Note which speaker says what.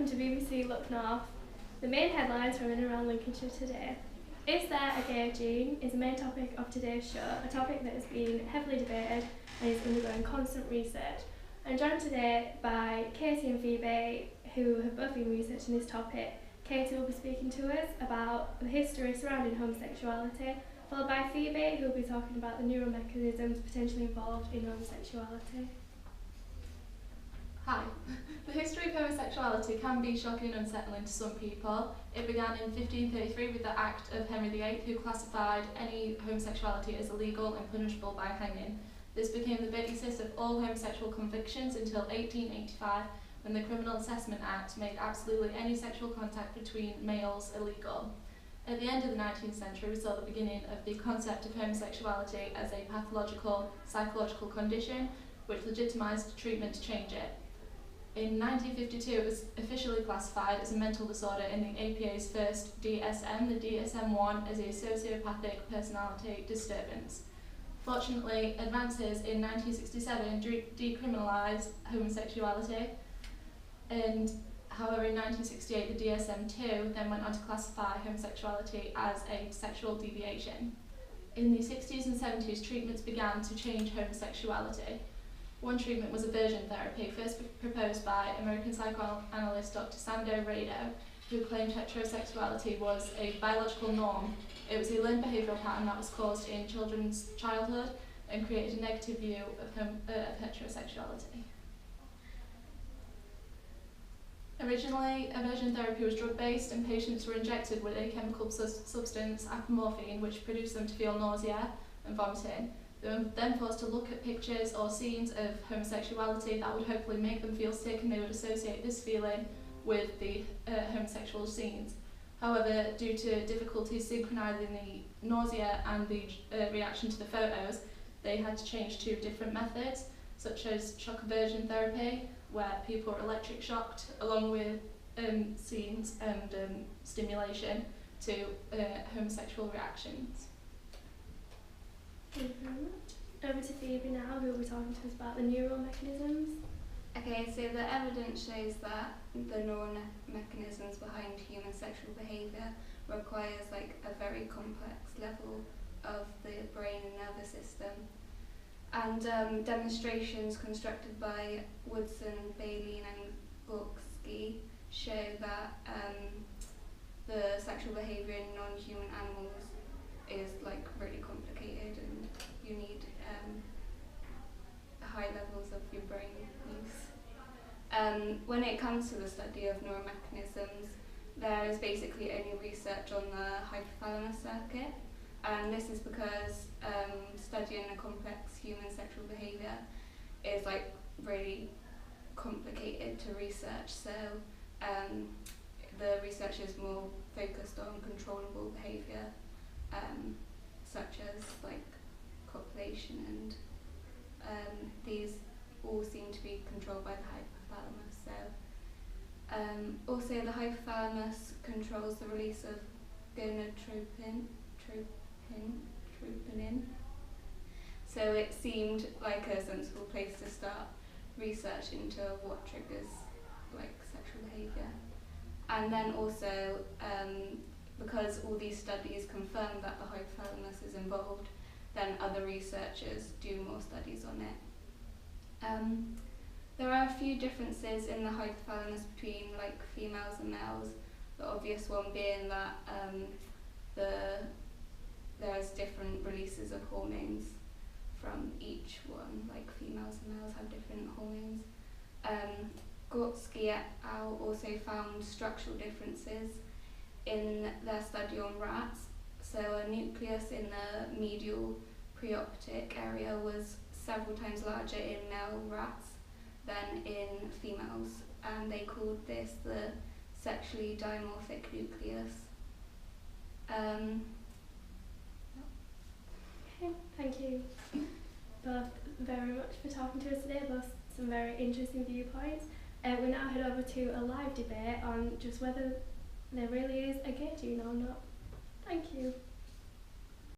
Speaker 1: welcome to BBC Look North. The main headlines from in and around Lincolnshire today. Is there a gay gene is the main topic of today's show, a topic that has been heavily debated and is undergoing constant research. I'm joined today by Katie and Phoebe, who have both been researching this topic. Katie will be speaking to us about the history surrounding homosexuality, followed by Phoebe, who will be talking about the neuromechanisms potentially involved in homosexuality.
Speaker 2: Hi. The history of homosexuality can be shocking and unsettling to some people. It began in 1533 with the Act of Henry VIII, who classified any homosexuality as illegal and punishable by hanging. This became the basis of all homosexual convictions until 1885, when the Criminal Assessment Act made absolutely any sexual contact between males illegal. At the end of the 19th century, we saw the beginning of the concept of homosexuality as a pathological, psychological condition, which legitimised treatment to change it. In 1952, it was officially classified as a mental disorder in the APA's first DSM, the DSM-1, as a sociopathic personality disturbance. Fortunately, advances in 1967 decriminalised homosexuality, and however in 1968 the DSM-2 then went on to classify homosexuality as a sexual deviation. In the 60s and 70s, treatments began to change homosexuality. One treatment was aversion therapy, first proposed by American psychoanalyst Dr. Sando Rado, who claimed heterosexuality was a biological norm. It was a learned behavioural pattern that was caused in children's childhood and created a negative view of heterosexuality. Originally, aversion therapy was drug-based and patients were injected with a chemical substance, apomorphine, which produced them to feel nausea and vomiting. They were then forced to look at pictures or scenes of homosexuality that would hopefully make them feel sick, and they would associate this feeling with the homosexual scenes. However, due to difficulties synchronising the nausea and the reaction to the photos, they had to change to different methods, such as shock aversion therapy, where people are electric shocked along with scenes and stimulation to homosexual reactions.
Speaker 1: Thank you very much. Over to Phoebe now, who will be talking to us about the neural mechanisms.
Speaker 3: Okay, so the evidence shows that the neural mechanisms behind human sexual behaviour requires a very complex level of the brain and nervous system. And demonstrations constructed by Woodson, Bailey and Gorski show that the sexual behaviour in non-human animals is really complicated, and you need high levels of your brain use. When it comes to the study of neuromechanisms, there is basically only research on the hypothalamus circuit, and this is because studying a complex human sexual behaviour is really complicated to research. So the research is more focused on controllable behaviour, such as copulation, and these all seem to be controlled by the hypothalamus. So also the hypothalamus controls the release of gonadotropin. So it seemed like a sensible place to start research into what triggers sexual behaviour. And then also because all these studies confirm that the hypothalamus is involved, then other researchers do more studies on it. There are a few differences in the hypothalamus between females and males, the obvious one being that there's different releases of hormones from each one, females and males have different hormones. Gorski et al. Also found structural differences in their study on rats. So a nucleus in the medial preoptic area was several times larger in male rats than in females, and they called this the sexually dimorphic nucleus.
Speaker 1: Okay, thank you both very much for talking to us today, both some very interesting viewpoints. We now head over to a live debate on just whether there really is a gay gene or not. Thank you.